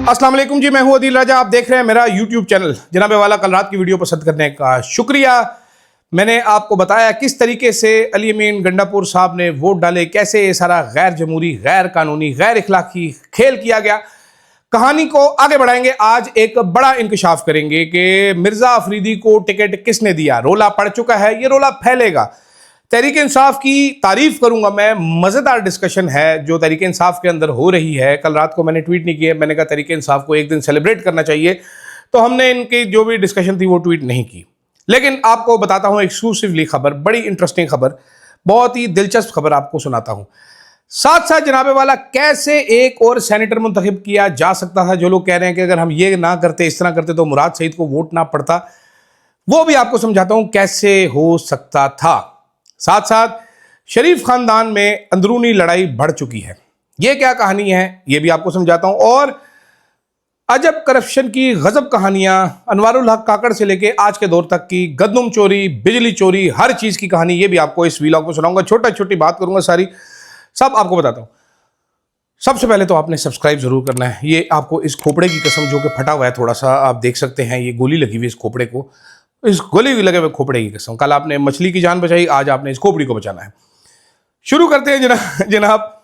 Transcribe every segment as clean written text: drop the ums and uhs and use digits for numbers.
अस्सलाम वालेकुम जी, मैं हूं अदील राजा। आप देख रहे हैं मेरा यूट्यूब चैनल। जनाब वाला, कल रात की वीडियो पसंद करने का शुक्रिया। मैंने आपको बताया किस तरीके से अली अमीन गंडापुर साहब ने वोट डाले, कैसे ये सारा गैर जमहूरी, गैर कानूनी, गैर इखलाकी खेल किया गया। कहानी को आगे बढ़ाएंगे। आज एक बड़ा इंकशाफ करेंगे कि मिर्जा अफरीदी को टिकट किसने दिया। रोला पड़ चुका है, ये रोला फैलेगा। तहरीक इंसाफ की तारीफ करूंगा मैं। मजेदार डिस्कशन है जो तहरीक इंसाफ के अंदर हो रही है। कल रात को मैंने ट्वीट नहीं किया, मैंने कहा तहरीक इंसाफ को एक दिन सेलिब्रेट करना चाहिए, तो हमने इनकी जो भी डिस्कशन थी वो ट्वीट नहीं की। लेकिन आपको बताता हूं एक्सक्लूसिवली खबर, बड़ी इंटरेस्टिंग खबर, बहुत ही दिलचस्प खबर आपको सुनाता हूं। साथ साथ जनाबे वाला, कैसे एक और सेनेटर मुंतखब किया जा सकता था। जो लोग कह रहे हैं कि अगर हम ये ना करते, इस तरह करते, तो मुराद सईद को वोट ना पड़ता, वो भी आपको समझाता हूं कैसे हो सकता था। साथ साथ शरीफ खानदान में अंदरूनी लड़ाई बढ़ चुकी है, ये क्या कहानी है ये भी आपको समझाता हूं। और अजब करप्शन की गजब कहानियां, अनवारुल हक काकड़ से लेके आज के दौर तक की, गंदम चोरी, बिजली चोरी, हर चीज की कहानी, ये भी आपको इस वीलॉग में सुनाऊंगा। छोटा छोटी बात करूंगा, सारी सब आपको बताता हूं। सबसे पहले तो आपने सब्सक्राइब जरूर करना है। ये आपको इस खोपड़े की कसम, जो कि फटा हुआ है थोड़ा सा, आप देख सकते हैं, ये गोली लगी हुई इस खोपड़े को, इस गोली भी लगे हुए खोपड़े की कसम। कल आपने मछली की जान बचाई, आज आपने इस खोपड़ी को बचाना है। शुरू करते हैं जनाब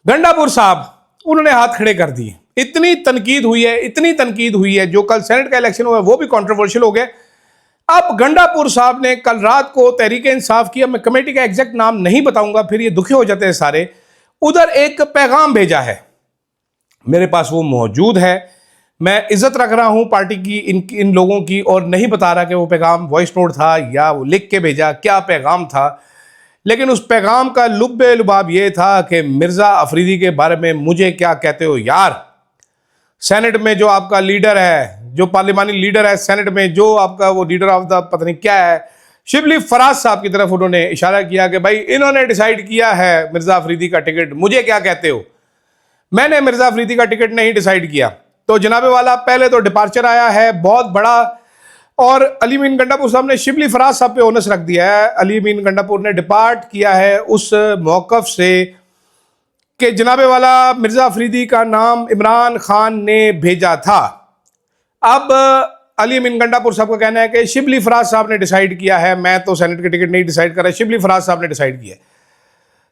गंडापुर साहब, उन्होंने हाथ खड़े कर दिए। इतनी तनकीद हुई है, इतनी तनकीद हुई है, जो कल सेनेट का इलेक्शन हुआ वो भी कंट्रोवर्शियल हो गए। अब गंडापुर साहब ने कल रात को तहरीक इंसाफ की, अब मैं कमेटी का एग्जैक्ट नाम नहीं बताऊंगा, फिर ये दुखी हो जाते हैं सारे, उधर एक पैगाम भेजा है। मेरे पास वो मौजूद है। मैं इज्जत रख रहा हूं पार्टी की, इन लोगों की, और नहीं बता रहा कि वो पैगाम वॉइस नोट था या वो लिख के भेजा, क्या पैगाम था। लेकिन उस पैगाम का लुब्बे लुबाब ये था कि मिर्जा अफरीदी के बारे में मुझे क्या कहते हो यार। सेनेट में जो आपका लीडर है, जो पार्लिमानी लीडर है सेनेट में, जो आपका वो लीडर ऑफ द पता नहीं क्या है, शिबली फराज साहब की तरफ उन्होंने इशारा किया कि भाई इन्होंने डिसाइड किया है मिर्जा अफरीदी का टिकट, मुझे क्या कहते हो। मैंने मिर्जा अफरीदी का टिकट नहीं डिसाइड किया। तो जनाबे वाला, पहले तो डिपार्चर आया है बहुत बड़ा, और अली अमीन गंडापुर साहब ने शिबली फराज साहब पे ओनस रख दिया है। अली अमीन गंडापुर ने डिपार्ट किया है उस मौकफ से कि जनाबे वाला मिर्जा अफरीदी का नाम इमरान खान ने भेजा था। अब अली अमीन गंडापुर साहब का कहना है कि शिबली फराज साहब ने डिसाइड किया है, मैं तो सेनेट के टिकट नहीं डिसाइड कर रहा, शिबली फराज साहब ने डिसाइड किया।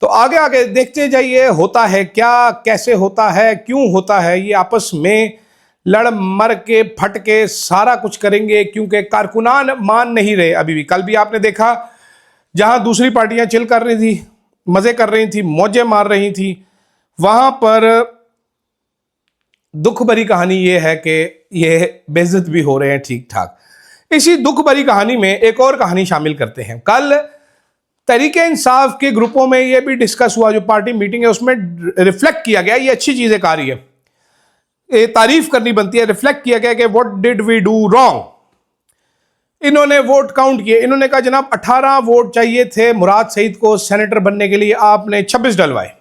तो आगे आगे देखते जाइए होता है क्या, कैसे होता है, क्यों होता है। ये आपस में लड़ मर के फट के सारा कुछ करेंगे, क्योंकि कारकुनान मान नहीं रहे अभी भी। कल भी आपने देखा, जहां दूसरी पार्टियां चिल कर रही थी, मजे कर रही थी, मौजें मार रही थी, वहां पर दुख भरी कहानी ये है कि ये बेइज्जत भी हो रहे हैं ठीक ठाक। इसी दुख भरी कहानी में एक और कहानी शामिल करते हैं। कल तहरीक इंसाफ के ग्रुपों में यह भी डिस्कस हुआ, जो पार्टी मीटिंग है उसमें रिफ्लेक्ट किया गया, ये अच्छी चीज एक आ रही है, ये तारीफ करनी बनती है। रिफ्लेक्ट किया गया कि what did we do wrong. इन्होंने वोट काउंट किए। इन्होंने कहा जनाब 18 वोट चाहिए थे मुराद सईद को सेनेटर बनने के लिए, आपने 26 डलवाए।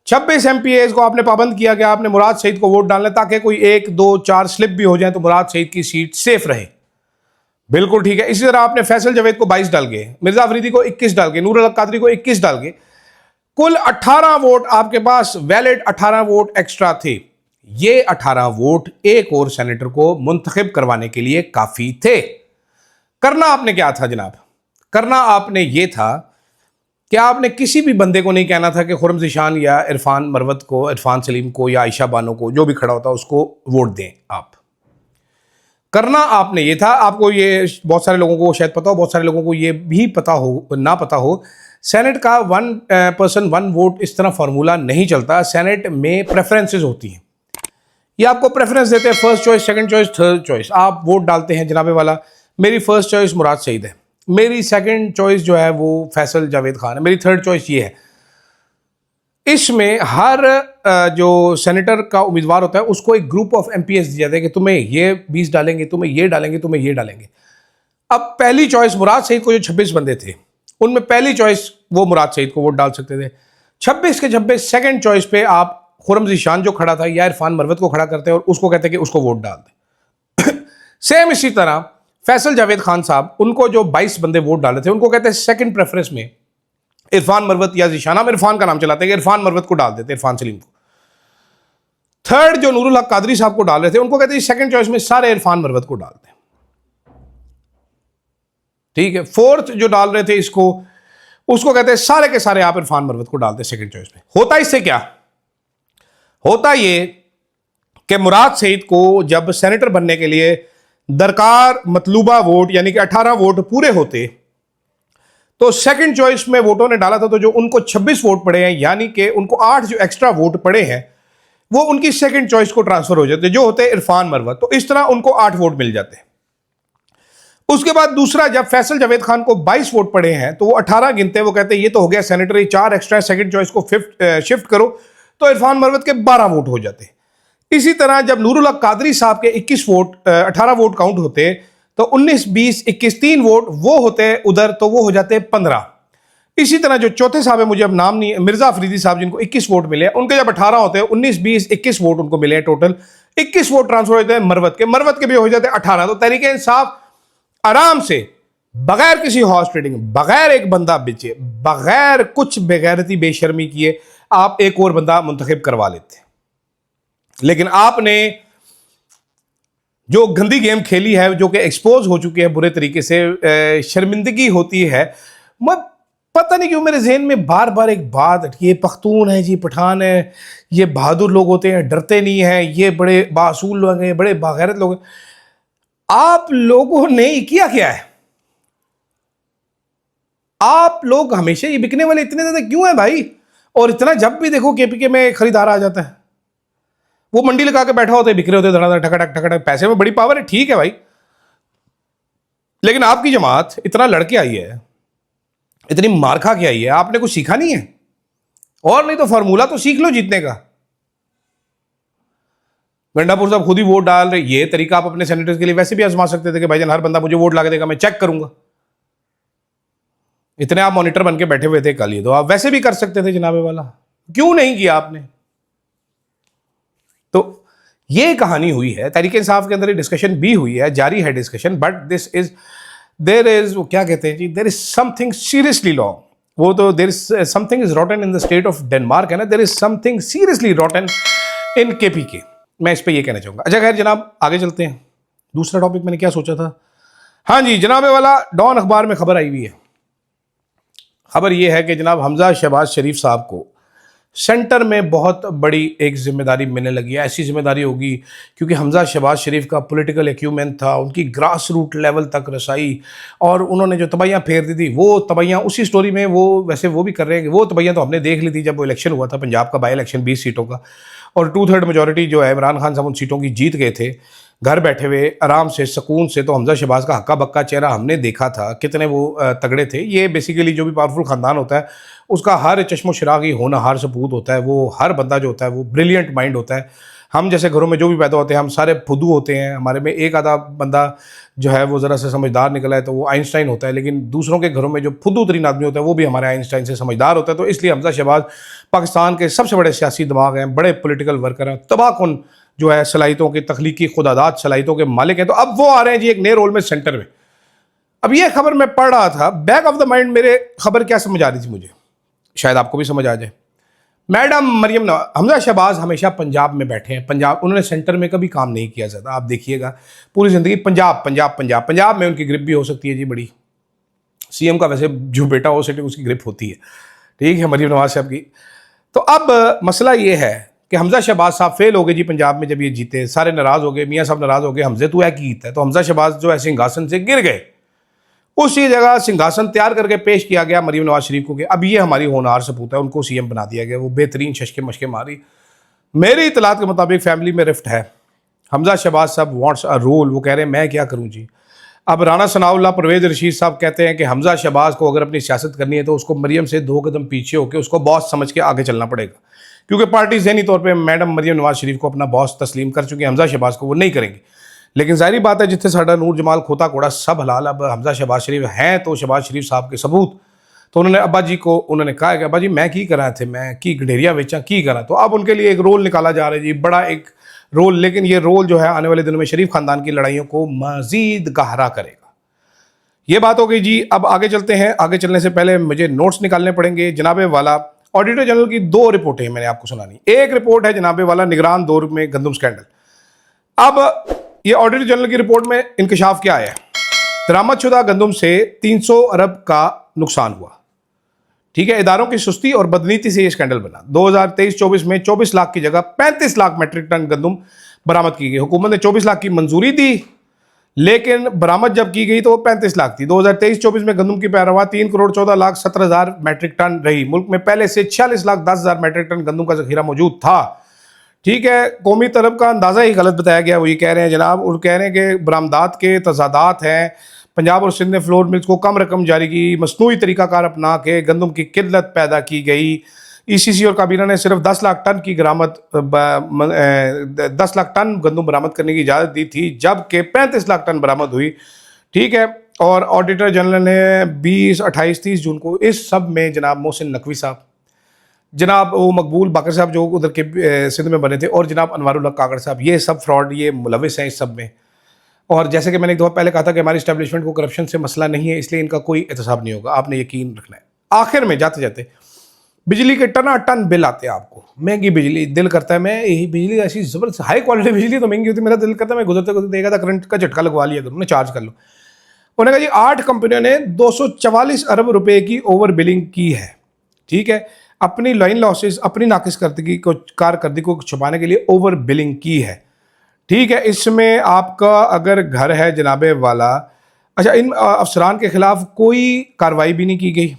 26 एमपीएस को आपने पाबंद किया कि आपने मुराद सईद को वोट डालना, ताकि कोई 1, 2, 4 स्लिप भी हो जाए तो मुराद सईद की सीट सेफ रहे। बिल्कुल ठीक है। इसी तरह आपने फैसल जावेद को 22 डाल गए, मिर्जा अफरीदी को 21 डाल गए, नूर अल कादरी को 21 डाल गए। कुल 18 वोट आपके पास, वैलिड 18 वोट एक्स्ट्रा थे। ये 18 वोट एक और सेनेटर को मुंतखब करवाने के लिए काफी थे। करना आपने क्या था जनाब? करना आपने ये था कि आपने किसी भी बंदे को नहीं कहना था कि खुरम ज़ीशान या इरफान मरवत को, इरफान सलीम को या आयशा बानो को, जो भी खड़ा होता उसको वोट दें। आप करना आपने ये था। आपको ये बहुत सारे लोगों को शायद पता हो, बहुत सारे लोगों को ये भी पता हो, ना पता हो, सेनेट का 1 पर्सन 1 वोट इस तरह फार्मूला नहीं चलता। सेनेट में प्रेफरेंसेस होती हैं, ये आपको प्रेफरेंस देते हैं, first choice, second choice, third choice. आप वोट डालते हैं जनाबे वाला, मेरी फर्स्ट चॉइस मुराद सईद है, मेरी सेकंड चॉइस जो है वो फैसल जावेद खान है, मेरी थर्ड चॉइस ये है। इसमें हर जो सेनेटर का उम्मीदवार होता है उसको एक ग्रुप ऑफ एमपीएस दिया जाता है कि तुम्हें ये 20 डालेंगे, तुम्हें ये डालेंगे, तुम्हें ये डालेंगे। अब पहली चॉइस मुराद सईद को, जो 26 बंदे थे उनमें पहली चॉइस वो मुराद सईद को वोट डाल सकते थे। 26 के 26 सेकंड चॉइस पे आप खुरम ज़ीशान जो खड़ा था या इरफान मरवत को खड़ा करते हैं और उसको कहते हैं कि उसको वोट डाल दें। सेम इसी तरह फैसल जावेद खान साहब, उनको जो 22 बंदे वोट डाले थे उनको कहते हैं सेकंड प्रेफरेंस में इरफान मरवत या ज़ीशान, हम इरफान का नाम चलाते हैं कि इरफान मरवत को डाल देते, इरफान सलीम को। थर्ड जो नूरुल हक कादरी साहब को डाल रहे थे, उनको कहते हैं सेकंड चॉइस में सारे इरफान मरवत को डाल दें। ठीक है, फोर्थ जो डाल रहे थे इसको, उसको कहते हैं सारे के सारे आप इरफान मरवत को डालते सेकंड चॉइस में। होता इससे क्या होता, ये कि मुराद सईद को जब सेनेटर बनने के लिए दरकार मतलूबा वोट यानी कि 18 वोट पूरे होते, तो सेकंड चॉइस में वोटों ने डाला था, तो जो उनको 26 वोट पड़े हैं, यानी कि उनको 8 जो एक्स्ट्रा वोट पड़े हैं, वो उनकी सेकंड चॉइस को ट्रांसफर हो जाते, जो होते इरफान मरवत। तो इस तरह उनको 8 वोट मिल जाते। उसके बाद दूसरा, जब फैसल जावेद खान को 22 वोट पड़े हैं, तो वो 18 गिनते, वो कहते हैं ये तो हो गया सेनेटरी, 4 एक्स्ट्रा सेकंड चॉइस को शिफ्ट करो, तो इरफान मरवत के 12 वोट हो जाते। इसी तरह जब नूरुल हक कादरी साहब के 21 वोट 18 वोट काउंट होते, तो 19, 20, 21 3 वोट वो होते उधर, तो वो हो जाते 15। इसी तरह जो चौथे साहब है, मुझे अब नाम नहीं, मिर्जा अफरीदी साहब, जिनको 21 वोट मिले, उनके जब 18 होते हैं, 19, 20, 21 वोट उनको मिले हैं, टोटल 21 वोट ट्रांसफर होते हैं मरवत के भी हो जाते हैं 18। तो तहरीक इंसाफ आराम से, बगैर किसी हॉर्स ट्रेडिंग, बगैर एक बंदा बेचे, बगैर कुछ बेगैरती बेशर्मी किए, आप एक और बंदा मुंतखब करवा लेते। लेकिन आपने जो गंदी गेम खेली है, जो कि एक्सपोज हो चुकी है बुरे तरीके से, शर्मिंदगी होती है। मैं पता नहीं क्यों मेरे जहन में बार बार एक बात, ये पख्तून है जी, पठान है, ये बहादुर लोग होते हैं, डरते नहीं हैं, ये बड़े बासूल लोग हैं, बड़े बागैरत लोग हैं। आप लोगों ने किया क्या है? आप लोग हमेशा ये बिकने वाले इतने ज्यादा क्यों है भाई? और इतना जब भी देखो केपीके में खरीदार आ जाता है, वो मंडी लगा के बैठा होता है, बिक रहे होते हैं धड़ाधड़, ठकटक ठकटक, पैसे में बड़ी पावर है, ठीक है भाई। लेकिन आपकी जमात इतना लड़के आई है, इतनी मार खा के आई है, आपने कुछ सीखा नहीं है? और नहीं तो फार्मूला तो सीख लो जीतने का। गंडापुर साहब खुद ही वोट डाल रहे, ये तरीका आप अपने सेनेटर्स के लिए वैसे भी आजमा सकते थे कि भाईजान हर बंदा मुझे वोट ला के देगा, मैं चेक करूंगा। इतने आप मॉनिटर बन के बैठे हुए थे कल, ये तो आप वैसे भी कर सकते थे जनाबे वाला, क्यों नहीं किया आपने? तो ये कहानी हुई है, तहरीक इंसाफ के अंदर डिस्कशन भी हुई है, जारी है डिस्कशन, बट देर इज क्या कहते हैं जी, there is something seriously wrong. वो तो there is something is rotten in the state of Denmark है ना, there is something seriously rotten in KPK. मैं इस पे ये कहना चाहूंगा। अच्छा खैर जनाब, आगे चलते हैं। दूसरा टॉपिक मैंने क्या सोचा था, हाँ जी जनाबे वाला, डॉन अखबार में खबर आई हुई है। खबर यह है कि जनाब हमजा शहबाज शरीफ साहब को सेंटर में बहुत बड़ी एक जिम्मेदारी मिलने लगी है। ऐसी जिम्मेदारी होगी क्योंकि हमजा शहबाज शरीफ का पॉलिटिकल एक्यूमेंट था, उनकी ग्रास रूट लेवल तक रसाई, और उन्होंने जो तबैयाँ फेर दी थी, वो तबैयाँ उसी स्टोरी में वो वैसे वो भी कर रहे हैं कि वो तबैयाँ तो हमने देख ली थी जब वो इलेक्शन हुआ था पंजाब का, बाई इलेक्शन 20 सीटों का, और 2/3 मेजॉरिटी जो है इमरान खान साहब उन सीटों की जीत गए थे घर बैठे हुए आराम से सुकून से। तो हमजा शहबाज का हक्का बक्का चेहरा हमने देखा था, कितने वो तगड़े थे। ये बेसिकली जो भी पावरफुल ख़ानदान होता है उसका हर चश्मो चिरागी होनहार सपूत होता है, वो हर बंदा जो होता है वो ब्रिलियंट माइंड होता है। हम जैसे घरों में जो भी पैदा होते हैं हम सारे फुदू होते हैं, हमारे में एक आधा बंदा जो है वो ज़रा सा समझदार निकला है तो वो आइंस्टाइन होता है, लेकिन दूसरों के घरों में जो फुदू तरीन आदमी होता है वो भी हमारे आइंस्टाइन से समझदार होता है। तो इसलिए हमजा शहबाज पाकिस्तान के सबसे बड़े सियासी दिमाग हैं, बड़े पॉलिटिकल वर्कर हैं, तबाहकुन जो है सलाहितों की, तख्लीकी खुदादात सलाहितों के मालिक हैं। तो अब वो आ रहे हैं जी एक नए रोल में सेंटर में। अब ये खबर मैं पढ़ रहा था, बैक ऑफ द माइंड मेरे खबर क्या समझ आ रही थी मुझे, शायद आपको भी समझ आ जाए। मैडम मरियम नवाज, हमजा शहबाज हमेशा पंजाब में बैठे हैं, पंजाब, उन्होंने सेंटर में कभी काम नहीं किया ज़्यादा। आप देखिएगा पूरी ज़िंदगी पंजाब पंजाब पंजाब पंजाब में उनकी ग्रिप भी हो सकती है जी बड़ी। सीएम का वैसे जो बेटा हो सके उसकी ग्रिप होती है, ठीक है, मरियम नवाज साहब की। तो अब मसला ये है कि हमजा शहबाज साहब फेल हो गए जी पंजाब में, जब ये जीते सारे नाराज़ हो गए, मियाँ साहब नाराज़ हो गए, हमजे तू है की है। तो हमजा शहबाज जो है सिंहासन से गिर गए, उसी जगह सिंहासन तैयार करके पेश किया गया मरीम नवाज शरीफ को कि अब ये हमारी होनहार सपूत है, उनको सीएम बना दिया गया। वो बेहतरीन शशके मशके मारी। मेरी इतलात के मुताबिक फैमिली में रिफ्ट है। हमजा शहबाज साहब वांट्स अ रोल, वो कह रहे हैं मैं क्या करूं जी। अब राना सनाउल्लाह, परवेज़ रशीद साहब कहते हैं कि हमजा शहबाज को अगर अपनी सियासत करनी है तो उसको मरीम से 2 कदम पीछे होकर उसको बॉस समझ के आगे चलना पड़ेगा, क्योंकि पार्टी ज़हनी तौर पर मैडम मरीम नवाज शरीफ को अपना बॉस तस्लीम कर चुकी है, हमजा शहबाज को वो नहीं करेंगे। लेकिन जाहिर बात है जितने साडा नूर जमाल खोता कोड़ा सब हलाल। अब हमजा शहबाज शरीफ हैं तो शहबाज शरीफ साहब के सबूत, तो उन्होंने अब्बा जी को उन्होंने कहा कि अब्बा जी मैं की करा थे, मैं की गडेरिया बेचा की करा। तो अब उनके लिए एक रोल निकाला जा रहा है जी, बड़ा एक रोल। लेकिन ये रोल जो है आने वाले दिनों में शरीफ खानदान की लड़ाइयों को मज़ीद गहरा करेगा। ये बात हो गई जी। अब आगे चलते हैं। आगे चलने से पहले मुझे नोट्स निकालने पड़ेंगे जनाबे वाला। ऑडिटर जनरल की 2 रिपोर्टें मैंने आपको सुनानी। एक रिपोर्ट है जनाबे वाला निगरान दौर में गंदम स्कैंडल। अब ये ऑडिटर जनरल की रिपोर्ट में इंकशाफ क्या आया? दरामदशुदा गंदम से 300 अरब का नुकसान हुआ। ठीक है, इदारों की सुस्ती और बदनीति से ये स्कैंडल बना। 2023-24 में 24 लाख की जगह 35 लाख मेट्रिक टन गंदम बरामद की गई। हुकूमत ने 24 लाख की मंजूरी दी, लेकिन बरामद जब की गई तो वो 35 लाख थी। 2023-24 में गंदम की पैदावार 3,14,17,000 मेट्रिक टन रही। मुल्क में पहले से 46,10,000 मेट्रिक टन गंदम का जखीरा मौजूद था। ठीक है, कौमी तलब का अंदाज़ा ही गलत बताया गया। वो ये कह रहे हैं जनाब, और कह रहे हैं कि बरामदात के तजादात हैं। पंजाब और सिंध ने फ्लोर मिल्स को कम रकम जारी की, मसनूई तरीकाकार अपना के गंदम की किल्लत पैदा की गई। ईसीसी और काबीना ने सिर्फ 10 लाख टन की 10 लाख टन गंदम बरामद करने की इजाज़त दी थी, जबकि 35 लाख टन बरामद हुई। ठीक है, और ऑडिटर जनरल ने 20, 28, 30 जून को इस सब में जनाब मोहसिन नकवी साहब, जनाब वो मकबूल बाकर साहब जो उधर के सिंध में बने थे, और जनाब अनवारुल्लाह कागड़ साहब, ये सब फ्रॉड, ये मुलविस हैं इस सब में। और जैसे कि मैंने एक दफ़ा पहले कहा था कि हमारी इस्टेब्लिशमेंट को करप्शन से मसला नहीं है, इसलिए इनका कोई एहतसाब नहीं होगा, आपने यकीन रखना है। आखिर में जाते जाते बिजली के टन बिल आते हैं आपको, महंगी बिजली। दिल करता है मैं यही बिजली ऐसी ज़बरदस्त हाई क्वालिटी बिजली तो महंगी होती है, मेरा दिल करता है मैं गुजरते गुजरते देखा था करंट का झटका लगवा लिया करूँ, चार्ज कर लो। उन्होंने कहा जी 8 कंपनियों ने 244 अरब रुपए की ओवर बिलिंग की है। ठीक है, अपनी लाइन लॉसेस, अपनी नाकिसकर्दगी को, कारकर्दगी को छुपाने के लिए ओवर बिलिंग की है। ठीक है, इसमें आपका अगर घर है जनाबे वाला, अच्छा, इन अफसरान के खिलाफ कोई कार्रवाई भी नहीं की गई।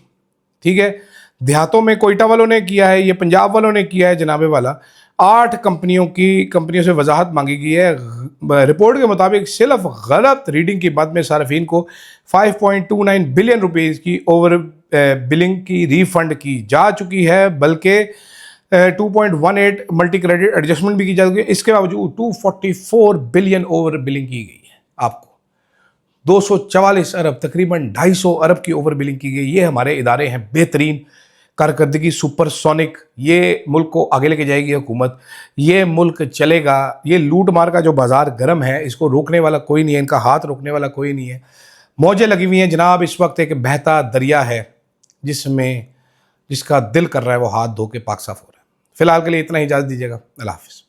ठीक है, देहातों में कोयटा वालों ने किया है, ये पंजाब वालों ने किया है जनाबे वाला। 8 कंपनियों से वजाहत मांगी गई है। रिपोर्ट के मुताबिक सिर्फ गलत रीडिंग की बाद में सार्फिन को 5.29 बिलियन रुपीज़ की ओवर बिलिंग की रीफंड की जा चुकी है, बल्कि 2.18 मल्टी क्रेडिट एडजस्टमेंट भी की जा चुकी है। इसके बावजूद 244 बिलियन ओवर बिलिंग की गई है। आपको 244 अरब, तकरीबन 250 अरब की ओवर बिलिंग की गई। ये हमारे इदारे हैं बेहतरीन, कारकर्दगी सुपरसोनिक। ये मुल्क को आगे लेके जाएगी हुकूमत, ये मुल्क चलेगा। ये लूट मार का जो बाजार गर्म है, इसको रोकने वाला कोई नहीं है, इनका हाथ रोकने वाला कोई नहीं है। मौजें लगी हुई हैं जनाब। इस वक्त एक बहता दरिया है जिसका दिल कर रहा है वो हाथ धो के पाक साफ हो रहा है। फिलहाल के लिए इतना ही, इजाज़त दीजिएगा। अल्लाह हाफ़िज़।